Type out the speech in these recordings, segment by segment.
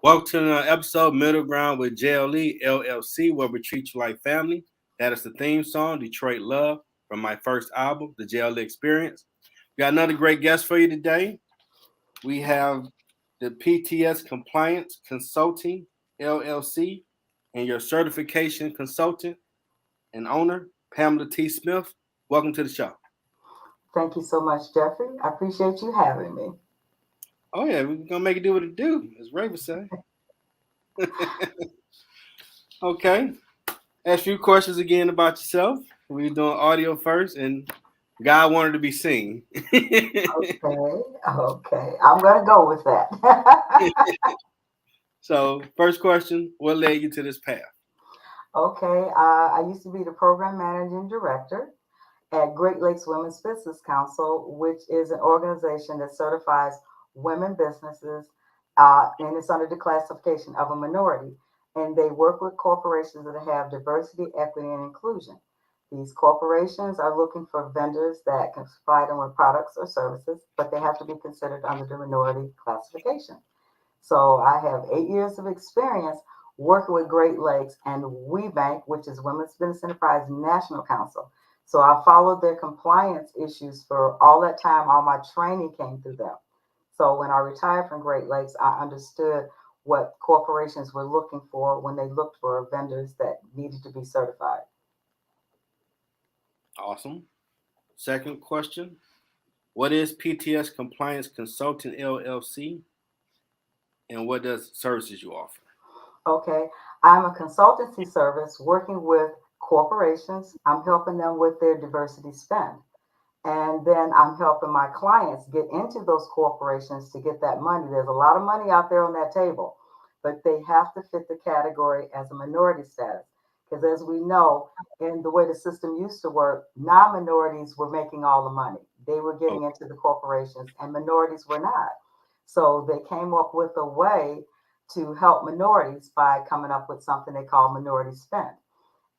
Welcome to another episode, Middle Ground with JLE L.L.C, where we treat you like family. That is the theme song, Detroit Love, from my first album, the JLE Experience. We got another great guest for you today. We have the PTS Compliance Consulting LLC and your certification consultant and owner, Pamela T. Smith. Welcome to the show. Thank you so much, Jeffrey. I appreciate you having me. Oh, yeah, we're going to make it do what it do, as Ray would say. Okay. Ask a few questions again about yourself. We're doing audio first, and God wanted to be seen. Okay. I'm going to go with that. So, first question, what led you to this path? Okay. I used to be the program managing director at Great Lakes Women's Business Council, which is an organization that certifies women businesses, and it's under the classification of a minority. And they work with corporations that have diversity, equity, and inclusion. These corporations are looking for vendors that can supply them with products or services, but they have to be considered under the minority classification. So I have 8 years of experience working with Great Lakes and WeBank, which is Women's Business Enterprise National Council. So I followed their compliance issues for all that time. All my training came through them. So when I retired from Great Lakes, I understood what corporations were looking for when they looked for vendors that needed to be certified. Awesome. Second question, what is PTS Compliance Consultant LLC, and what does services you offer? Okay, I'm a consultancy service working with corporations. I'm helping them with their diversity spend. And then I'm helping my clients get into those corporations to get that money. There's a lot of money out there on that table, but they have to fit the category as a minority status. Because as we know, in the way the system used to work, non-minorities were making all the money. They were getting into the corporations and minorities were not. So they came up with a way to help minorities by coming up with something they call minority spend.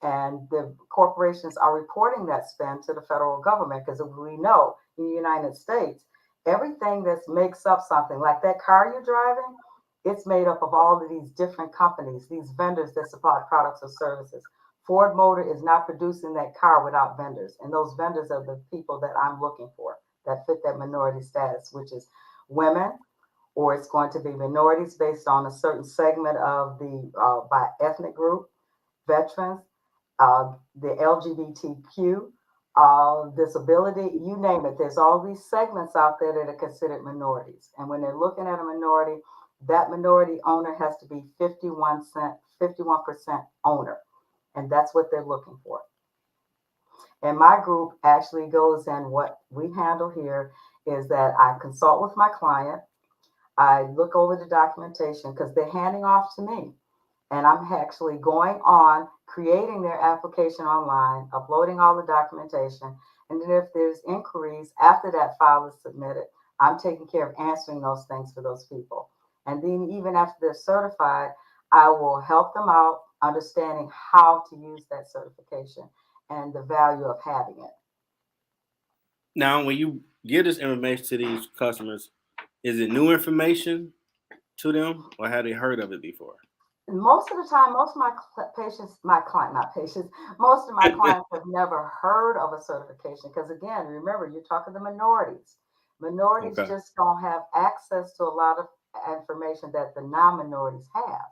And the corporations are reporting that spend to the federal government because we know in the United States, everything that makes up something like that car you're driving, it's made up of all of these different companies, these vendors that supply products or services. Ford Motor is not producing that car without vendors, and those vendors are the people that I'm looking for that fit that minority status, which is women, or it's going to be minorities based on a certain segment of the by ethnic group, veterans, the LGBTQ, disability, you name it. There's all these segments out there that are considered minorities. And when they're looking at a minority, that minority owner has to be 51% owner. And that's what they're looking for. And my group actually goes in, what we handle here is that I consult with my client. I look over the documentation because they're handing off to me. And I'm actually going on, creating their application online, uploading all the documentation. And then if there's inquiries after that file is submitted, I'm taking care of answering those things for those people. And then even after they're certified, I will help them out understanding how to use that certification and the value of having it. Now, when you give this information to these customers, is it new information to them, or have they heard of it before? Most of the time, most of my patients, my client, not patients, most of my clients have never heard of a certification because, again, remember, you're talking to minorities. Minorities Okay. just don't have access to a lot of information that the non-minorities have.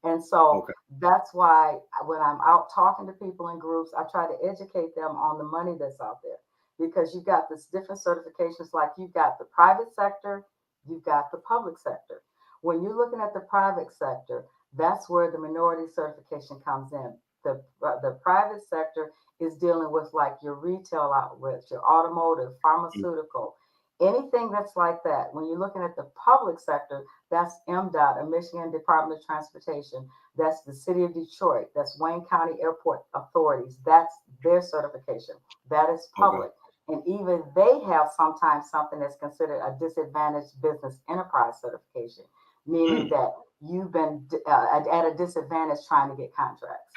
And so Okay. that's why when I'm out talking to people in groups, I try to educate them on the money that's out there because you've got this different certifications, like you've got the private sector, you've got the public sector. When you're looking at the private sector, that's where the minority certification comes in. The private sector is dealing with like your retail outlets, your automotive, pharmaceutical, anything that's like that. When you're looking at the public sector, that's MDOT, a Michigan Department of Transportation. That's the city of Detroit. That's Wayne County Airport Authorities. That's their certification. That is Okay. public. And even they have sometimes something that's considered a disadvantaged business enterprise certification, meaning Hmm. that you've been at a disadvantage trying to get contracts.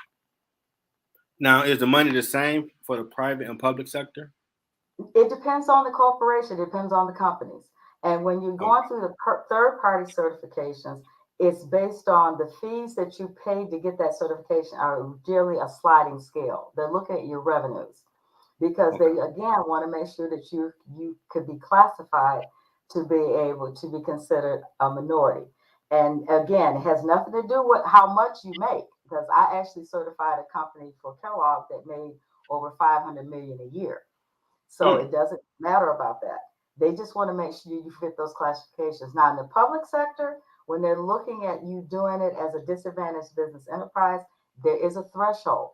Now, is the money the same for the private and public sector? It depends on the corporation, it depends on the companies. And when you're Okay. going through the third party certifications, It's based on the fees that you pay to get that certification are generally a sliding scale. They look at your revenues because they Okay. again want to make sure that you could be classified to be able to be considered a minority. And again, it has nothing to do with how much you make because I actually certified a company for Kellogg that made over 500 million a year. So Mm, it doesn't matter about that. They just want to make sure you fit those classifications. Now, in the public sector, when they're looking at you doing it as a disadvantaged business enterprise, there is a threshold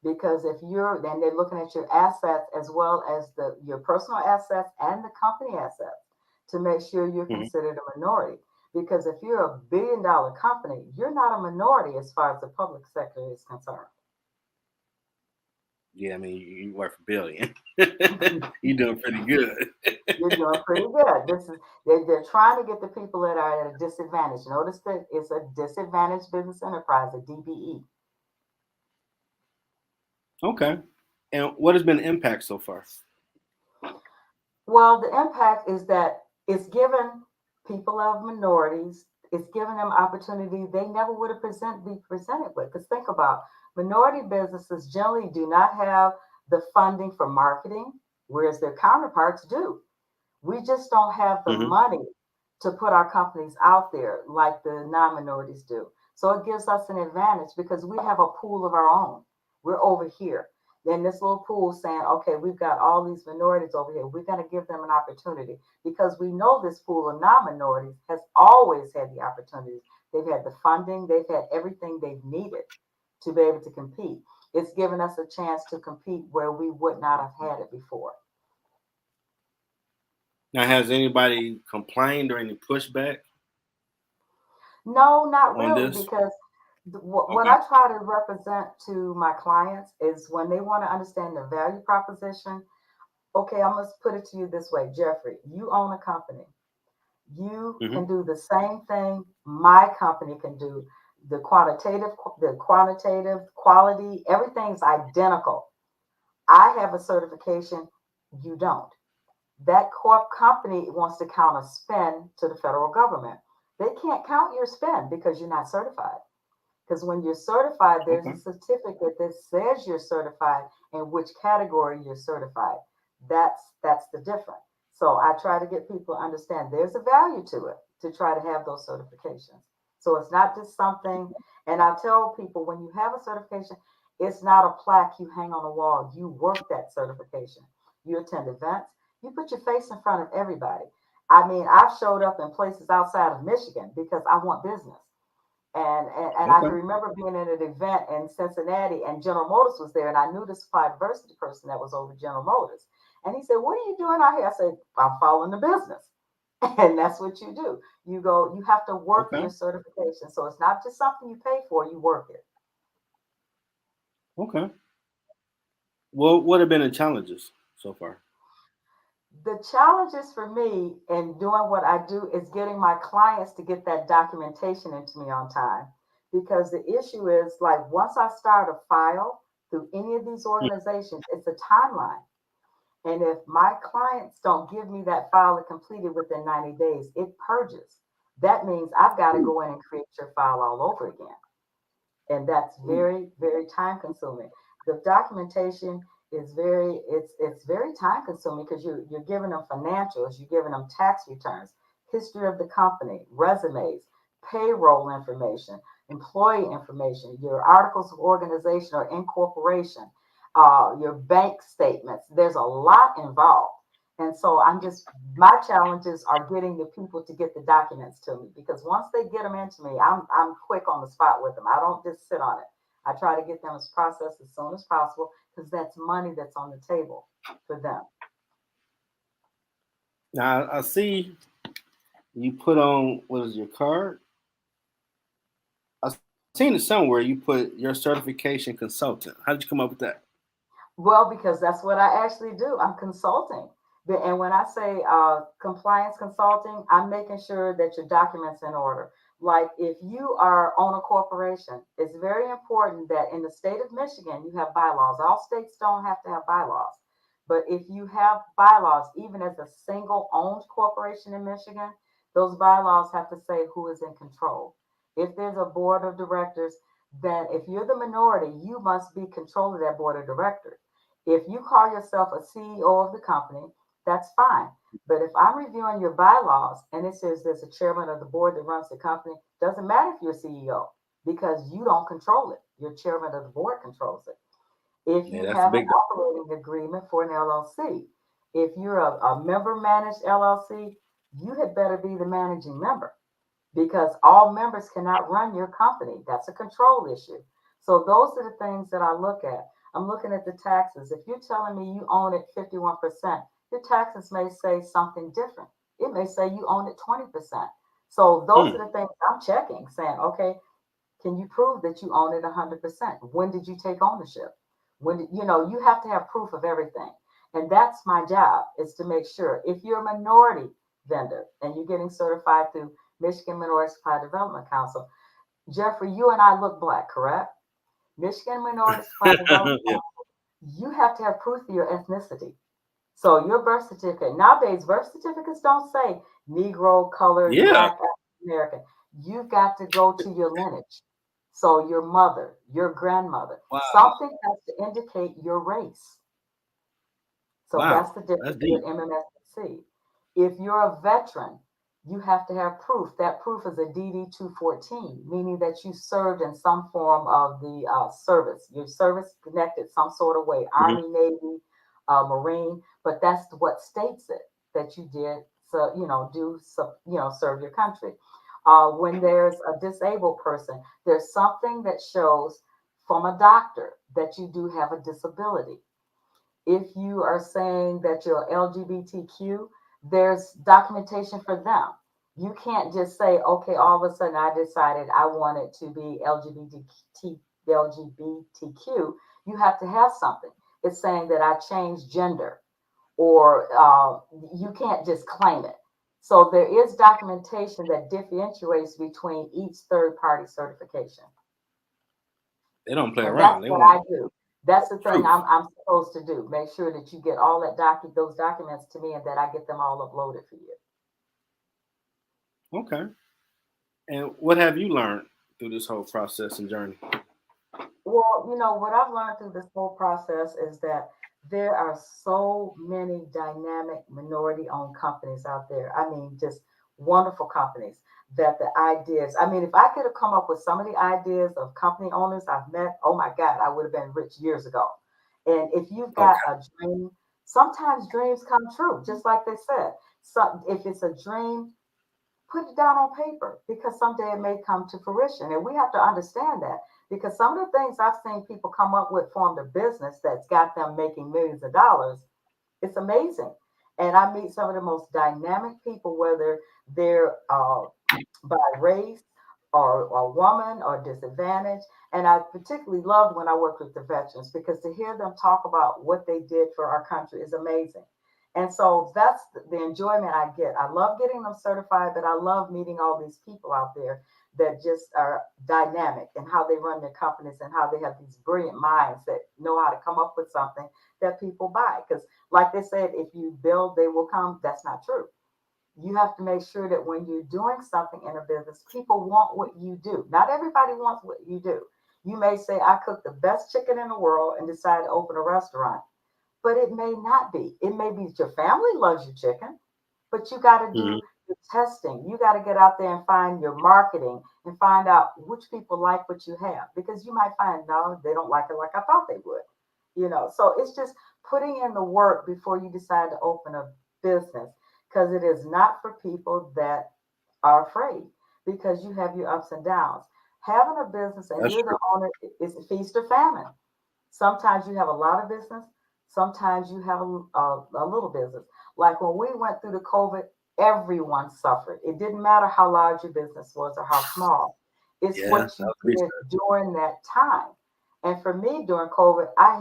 because if you're then they're looking at your assets as well as the your personal assets and the company assets to make sure you're mhm. considered a minority. Because if you're a $1 billion company, you're not a minority as far as the public sector is concerned. Yeah, I mean, you worth a billion. You doing pretty good. You're doing pretty good. This is they're trying to get the people that are at a disadvantage. Notice that it's a disadvantaged business enterprise, a DBE. Okay. And what has been the impact so far? Well, the impact is that it's given people of minorities, it's given them opportunity they never would have be presented with. Because think about minority businesses generally do not have the funding for marketing, whereas their counterparts do. We just don't have the Hmm. money to put our companies out there like the non minorities do. So it gives us an advantage because we have a pool of our own. We're over here. Then this little pool saying, okay, we've got all these minorities over here. We're going to give them an opportunity because we know this pool of non minorities has always had the opportunities. They've had the funding, they've had everything they've needed to be able to compete. It's given us a chance to compete where we would not have had it before. Now, has anybody complained or any pushback No, not on really, this? because what Okay. I try to represent to my clients is when they want to understand the value proposition. Okay, I'm going to put it to you this way, Jeffrey. You own a company. You Hmm. can do the same thing my company can do. The quantitative quality, everything's identical. I have a certification. You don't. That corp company wants to count a spend to the federal government. They can't count your spend because you're not certified. Because when you're certified, there's a Okay. certificate that says you're certified and which category you're certified. That's the difference. So I try to get people to understand there's a value to it to try to have those certifications. So it's not just something, and I tell people when you have a certification, it's not a plaque you hang on a wall. You work that certification. You attend events. You put your face in front of everybody. I mean, I've showed up in places outside of Michigan because I want business. And I Okay. can remember being at an event in Cincinnati and General Motors was there and I knew the supply diversity person that was over General Motors. And he said, "What are you doing out here?" I said, "I'm following the business." And that's what you do. You go, you have to work Okay. your certification. So it's not just something you pay for, you work it. Okay. Well, what have been the challenges so far? The challenges for me in doing what I do is getting my clients to get that documentation into me on time. Because the issue is like once I start a file through any of these Mm, organizations, it's a timeline. And if my clients don't give me that file to complete it within 90 days, it purges. That means I've got to ooh, go in and create your file all over again. And that's ooh. very time consuming. The documentation is it's very time consuming because you're giving them financials, you're giving them tax returns, history of the company, resumes, payroll information, employee information, your articles of organization or incorporation, your bank statements. There's a lot involved. And so my challenges are getting the people to get the documents to me because once they get them into me, I'm quick on the spot with them. I don't just sit on it. I try to get them as processed as soon as possible because that's money that's on the table for them. Now, I see you put on, what is your card? I seen it somewhere. You put your certification consultant. How did you come up with that? Well, because that's what I actually do. I'm consulting. And when I say compliance consulting, I'm making sure that your documents in order. Like if you are on a corporation, it's very important that in the state of Michigan, you have bylaws. All states don't have to have bylaws. But if you have bylaws, even as a single owned corporation in Michigan, those bylaws have to say who is in control. If there's a board of directors, then if you're the minority, you must be control of that board of directors. If you call yourself a CEO of the company, that's fine. But if I'm reviewing your bylaws and it says there's a chairman of the board that runs the company, doesn't matter if you're CEO because you don't control it. Your chairman of the board controls it. If Yeah, you that's a have an big. operating agreement for an LLC, if you're a member managed LLC, you had better be the managing member because all members cannot run your company. That's a control issue. So those are the things that I look at. I'm looking at the taxes. If you're telling me you own it 51%, your taxes may say something different. It may say you own it 20%. So those Hmm. are the things I'm checking, saying, okay, can you prove that you own it 100%? When did you take ownership? When did, you have to have proof of everything. And that's my job is to make sure if you're a minority vendor and you're getting certified through Michigan Minority Supply Development Council, Jeffrey, you and I look black, correct? Michigan Minority Supply Development Yeah. Council, you have to have proof of your ethnicity. So your birth certificate, nowadays, birth certificates don't say Negro, colored, Yeah. black, African American. You've got to go to your lineage. So your mother, your grandmother, Wow. something has to indicate your race. So that's Wow. the That's difference with deep. MMSC. If you're a veteran, you have to have proof. That proof is a DD 214, meaning that you served in some form of the service. Your service connected some sort of way, Hmm. Army, Navy, Marine, but that's what states it that you did. So serve your country. When there's a disabled person, there's something that shows from a doctor that you do have a disability. If you are saying that you're LGBTQ, there's documentation for them. You can't just say, okay, all of a sudden I decided I wanted to be LGBTQ. You have to have something. It's saying that I changed gender, or you can't just claim it. So there is documentation that differentiates between each third party certification. They don't play And that's around. They what want I do. That's the thing proof. I'm supposed to do. Make sure that you get all those documents to me and that I get them all uploaded for you. Okay. And what have you learned through this whole process and journey? Well, what I've learned through this whole process is that there are so many dynamic minority owned companies out there. I mean, just wonderful companies that the ideas, I mean, if I could have come up with some of the ideas of company owners I've met, oh my God, I would have been rich years ago. And if you've got Okay. a dream, sometimes dreams come true, just like they said. So if it's a dream, put it down on paper because someday it may come to fruition. And we have to understand that because some of the things I've seen people come up with formed a business that's got them making millions of dollars. It's amazing. And I meet some of the most dynamic people, whether they're by race or a woman or disadvantaged. And I particularly loved when I worked with the veterans because to hear them talk about what they did for our country is amazing. And so that's the enjoyment I get. I love getting them certified, but I love meeting all these people out there that just are dynamic and how they run their companies and how they have these brilliant minds that know how to come up with something that people buy. Because, like they said, if you build, they will come. That's not true. You have to make sure that when you're doing something in a business, people want what you do. Not everybody wants what you do. You may say, I cook the best chicken in the world and decide to open a restaurant, but it may not be. It may be your family loves your chicken, but you got to Hmm. do the testing. You got to get out there and find your marketing and find out which people like what you have because you might find, no, they don't like it like I thought they would. So it's just putting in the work before you decide to open a business because it is not for people that are afraid because you have your ups and downs. Having a business and That's you're the true. owner is a feast or famine. Sometimes you have a lot of business. Sometimes you have a little business. Like when we went through the COVID, everyone suffered. It didn't matter how large your business was or how small. It's Yeah. what That you was did research. during that time. And for me, during COVID, I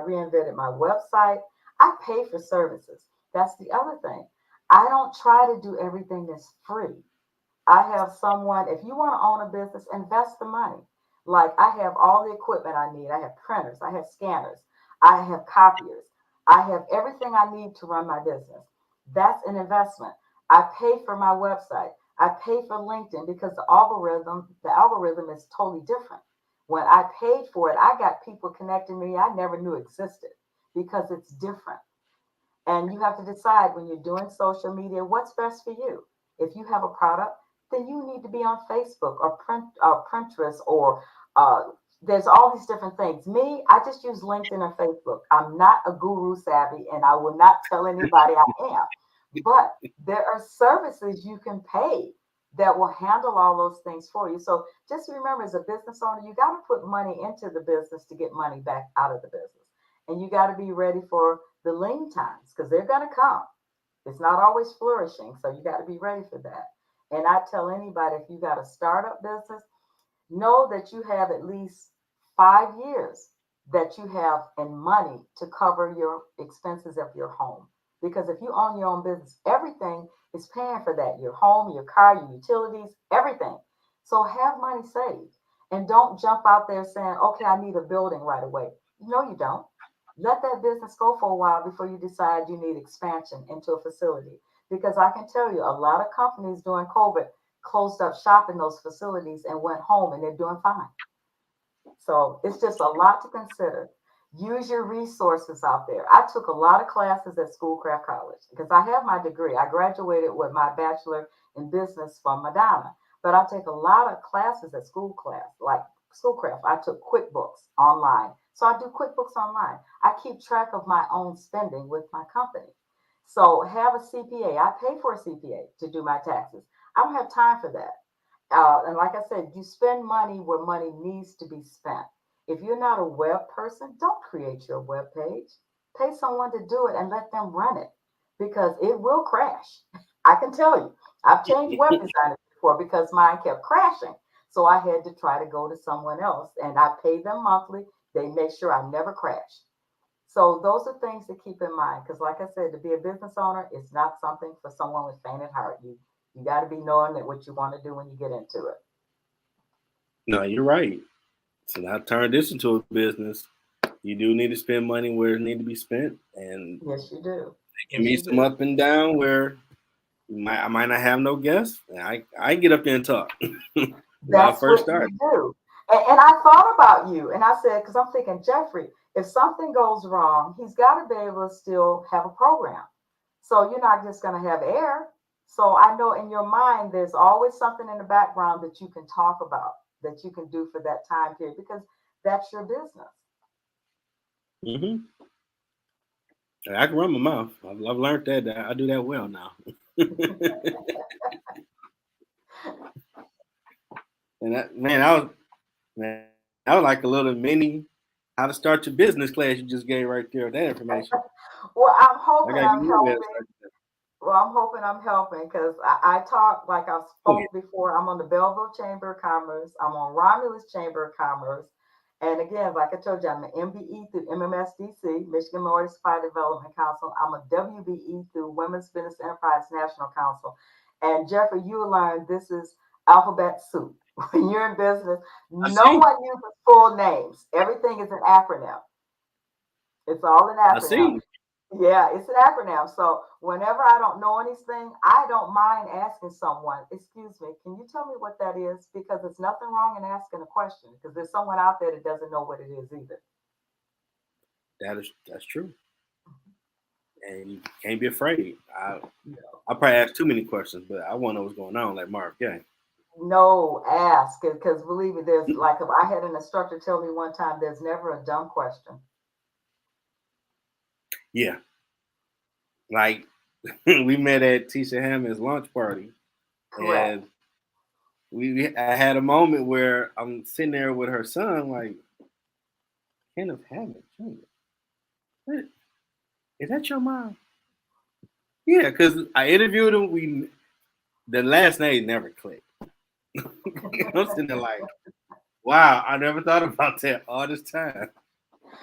reinvented my website. I pay for services. That's the other thing. I don't try to do everything that's free. I have someone, if you want to own a business, invest the money. Like I have all the equipment I need. I have printers, I have scanners, I have copiers, I have everything I need to run my business. That's an investment. I pay for my website. I pay for LinkedIn because the algorithm is totally different. When I paid for it, I got people connecting me I never knew existed because it's different. And you have to decide when you're doing social media what's best for you. If you have a product, then you need to be on Facebook or Pinterest or uh, there's all these different things. Me, I just use LinkedIn and Facebook. I'm not a guru savvy, and I will not tell anybody I am. But there are services you can pay that will handle all those things for you. So just remember, as a business owner, you got to put money into the business to get money back out of the business, and you got to be ready for the lean times because they're going to come. It's not always flourishing, so you got to be ready for that. And I tell anybody if you got a startup business, know that you have at least 5 years that you have in money to cover your expenses of your home. Because if you own your own business, everything is paying for that your home, your car, your utilities, everything. So have money saved and don't jump out there saying, okay, I need a building right away. No, you don't. Let that business go for a while before you decide you need expansion into a facility. Because I can tell you, a lot of companies during COVID closed up shop in those facilities and went home and they're doing fine. So it's just a lot to consider. Use your resources out there. I took a lot of classes at Schoolcraft College because I have my degree. I graduated with my bachelor in business from Madonna, but I take a lot of classes at school class, like Schoolcraft. I took QuickBooks online. So I do QuickBooks online. I keep track of my own spending with my company. So have a CPA. I pay for a CPA to do my taxes. I don't have time for that. And like I said, you spend money where money needs to be spent. If you're not a web person, don't create your web page. Pay someone to do it and let them run it because it will crash. I can tell you, I've changed web designers before because mine kept crashing. So I had to try to go to someone else and I pay them monthly. They make sure I never crash. So those are things to keep in mind because, like I said, to be a business owner is not something for someone with faint at heart. You got to be knowing that what you want to do when you get into it. No, you're right. So now turn this into a business. You do need to spend money where it need to be spent, and Yes, you do. it can Yes, be you some do. up and down where I might not have no guests. I get up there and talk when I That's first what you started. do. And I thought about you, and I said, because I'm thinking, Jeffrey, if something goes wrong, he's got to be able to still have a program. So you're not just going to have air. So I know in your mind, there's always something in the background that you can talk about, that you can do for that time period, because that's your business. Hmm. I can run my mouth. I've learned that I do that well now. And that was like a little mini how to start your business class you just gave right there. That information. Well, I'm I hoping gotta give I'm you a helping. website. Well, I'm hoping I'm helping because I talk like I Oh yeah. spoke before. I'm on the Belleville Chamber of Commerce. I'm on Romulus Chamber of Commerce. And again, like I told you, I'm an MBE through MMSDC, Michigan Minority Supply Development Council. I'm a WBE through Women's Business Enterprise National Council. And Jeffrey, you will learn this is alphabet soup. When you're in business, I no see. one uses full names. Everything is an acronym. It's all an I acronym. see. Yeah, it's an acronym. So whenever I don't know anything, I don't mind asking someone, excuse me, can you tell me what that is? Because there's nothing wrong in asking a question because there's someone out there that doesn't know what it is either. That's true. And you can't be afraid. No, I probably asked too many questions, but I want to know what's going on, like Mark. Yeah. no, ask because believe me, there's like if I had an instructor tell me one time, there's never a dumb question. Yeah. Like we met at Tisha Hammond's lunch party, Correct. and I had a moment where I'm sitting there with her son, like Kenneth Hammond Jr. What, is that your mom? Yeah, because I interviewed him. We the last name never clicked. I'm sitting there like, wow, I never thought about that all this time.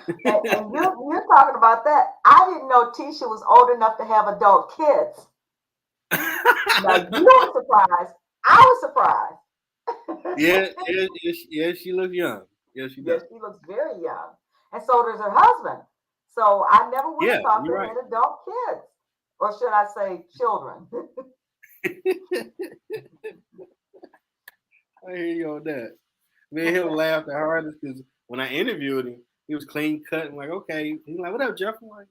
And you're talking about that. I didn't know Tisha was old enough to have adult kids. Now you were surprised. I was surprised. Yeah, yeah, she looks young. Yeah, she Yes, does. she looks very young. And so does her husband. So I never would Yeah, have thought you're they right. had adult kids. Or should I say children? I hear you on that. Me and him laughed the hardest because when I interviewed him, he was clean cut. I'm like, okay. He's like, what up, Jeff? I'm like,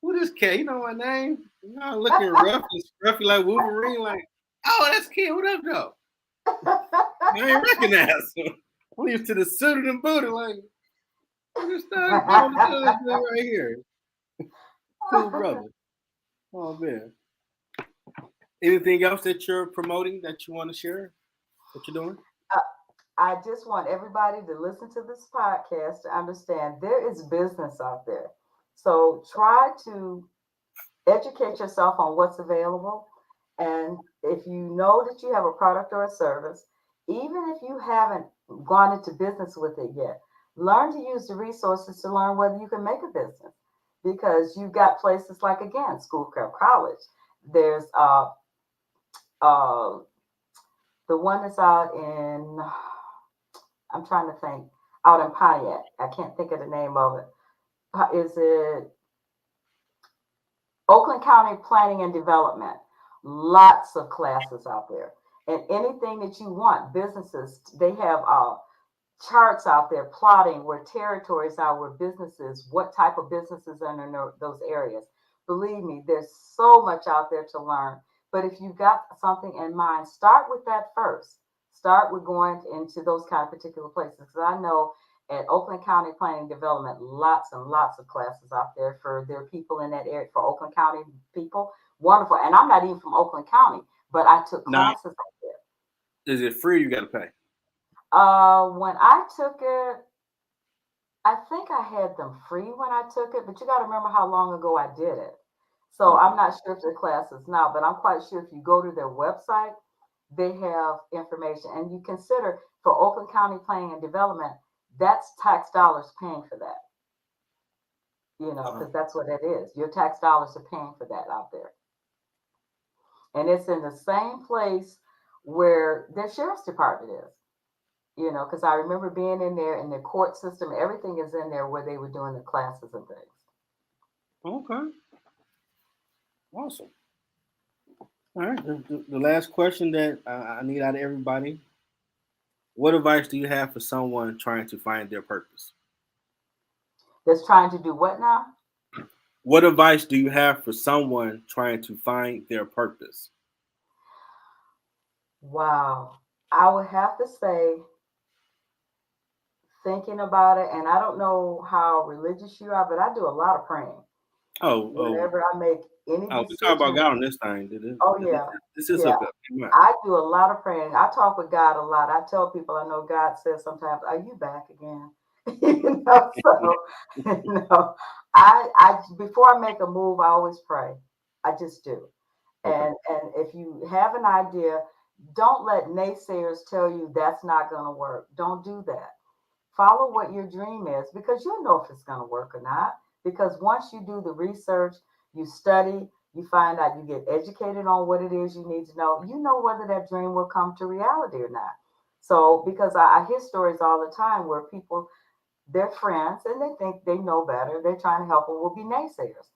who this cat? You know my name? You know, looking rough and scruffy like Wolverine. Like, oh, that's kid. What up, though? I ain't recognize him. I'm used to the suited and booted. Like, who this thug doing this thing right here? Cool brother. Oh man. Anything else that you're promoting that you want to share? What you're doing? I just want everybody to listen to this podcast to understand there is business out there. So try to educate yourself on what's available. And if you know that you have a product or a service, even if you haven't gone into business with it yet, learn to use the resources to learn whether you can make a business. Because you've got places like, again, school prep college. There's uh, the one that's out in, I'm trying to think, out in Pontiac. I can't think of the name of it. Is it Oakland County Planning and Development? Lots of classes out there. And anything that you want, businesses, they have charts out there plotting where territories are, where businesses, what type of businesses are in those areas. Believe me, there's so much out there to learn. But if you've got something in mind, start with that first. Start with going into those kind of particular places. Because I know at Oakland County Planning Development, lots and lots of classes out there for their people in that area, for Oakland County people. Wonderful. And I'm not even from Oakland County, but I took Now, classes out there. is it free? You got to pay. When I took it, I think I had them free when I took it, but you got to remember how long ago I did it. So Okay. I'm not sure if the class is now, but I'm quite sure if you go to their website, they have information. And you consider for Oakland County Planning and Development, that's tax dollars paying for that, Uh, because that's what it is. Your tax dollars are paying for that out there. And it's in the same place where their sheriff's department is. Because I remember being in there in the court system, everything is in there where they were doing the classes and things. okay. Awesome. All right. The last question that I need out of everybody: what advice do you have for someone trying to find their purpose? That's trying to do what now? What advice do you have for someone trying to find their purpose? Wow. I would have to say, thinking about it, and I don't know how religious you are, but I do a lot of praying Oh, oh, whenever I make any oh. We talk about decision. God on this thing. Oh, yeah. This is Yeah. okay. Come on. I do a lot of praying. I talk with God a lot. I tell people, I know God says sometimes, "Are you back again?" So you know, I before I make a move, I always pray. I just do. Okay. And if you have an idea, don't let naysayers tell you that's not going to work. Don't do that. Follow what your dream is because you'll know if it's going to work or not. Because once you do the research, you study, you find out, you get educated on what it is you need to know, you know whether that dream will come to reality or not. So, because I hear stories all the time where people, they're friends and they think they know better, they're trying to help them, will be naysayers.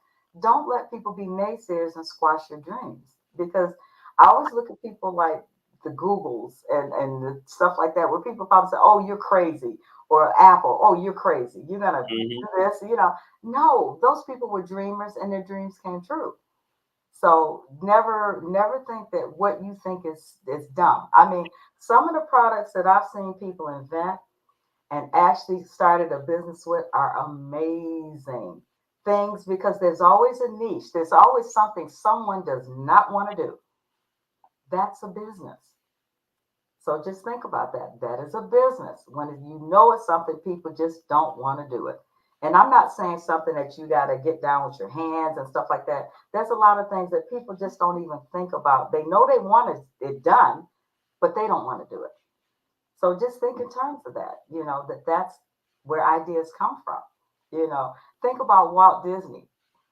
Don't let people be naysayers and squash your dreams because I always look at people like the Googles and the stuff like that where people probably say, "Oh, you're crazy," or Apple, "Oh, you're crazy, you're gonna Hmm. do this." No, those people were dreamers and their dreams came true. So never think that what you think is dumb. I mean, some of the products that I've seen people invent and actually started a business with are amazing things because there's always a niche. There's always something someone does not want to do. That's a business. So just think about that. That is a business. When you know it's something people just don't want to do it. And I'm not saying something that you got to get down with your hands and stuff like that. There's a lot of things that people just don't even think about. They know they want it done, but they don't want to do it. So just think in terms of that, that's where ideas come from. Think about Walt Disney.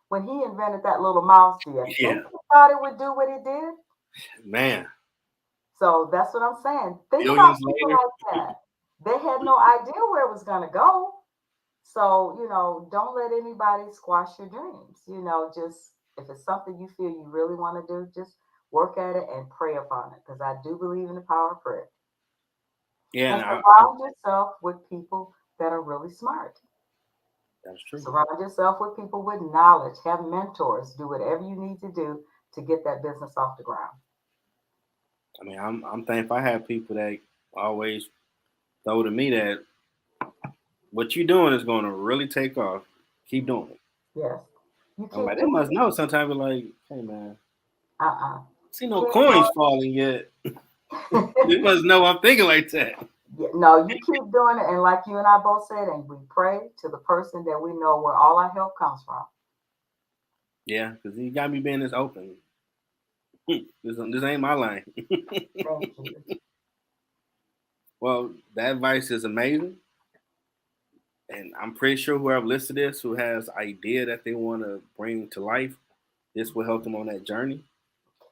When he invented that little mouse, do you think Yeah, he thought it would do what it did? man. So that's what I'm saying. Think about Billions people later. like that. They had no idea where it was going to go. So, don't let anybody squash your dreams. Just if it's something you feel you really want to do, just work at it and pray upon it because I do believe in the power of prayer. Yeah, And and surround yourself with people that are really smart. that's true. Surround yourself with people with knowledge. Have mentors. Do whatever you need to do to get that business off the ground. I mean, I'm thankful I have people that always throw to me that what you're doing is going to really take off. Keep doing it. Yes. You I'm keep like, they doing must it. know. Sometimes we're like, hey man, see no Keep coins falling yet. They doing must know I'm thinking like that. Yeah, no, you keep doing it. And like you and I both said, and we pray to the person that we know where all our help comes from. Yeah, because you got me being this open. This ain't my line. Thank you. Well, that advice is amazing. And I'm pretty sure whoever listed this, who has idea that they want to bring to life, this will help them on that journey.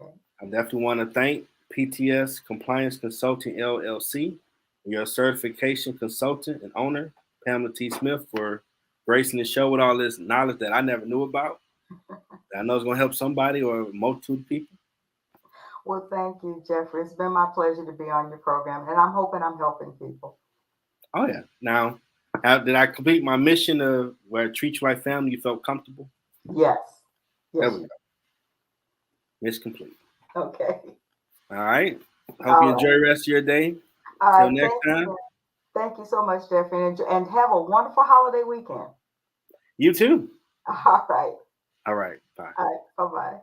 Okay. I definitely want to thank PTS Compliance Consulting LLC, your certification consultant and owner, Pamela T. Smith, for gracing the show with all this knowledge that I never knew about. That I know is going to help somebody or a multitude of people. Well, thank you, Jeffrey. It's been my pleasure to be on your program, and I'm hoping I'm helping people. Oh, yeah. Now, did I complete my mission of where I treat you like family? You felt comfortable? Yes. There Yes. we go. Mission complete. Okay. All right. Hope you All enjoy right. the rest of your day. All Till right. next time. Thank you so much, Jeffrey, and have a wonderful holiday weekend. You too. All right. All right. Bye. All right. Bye bye.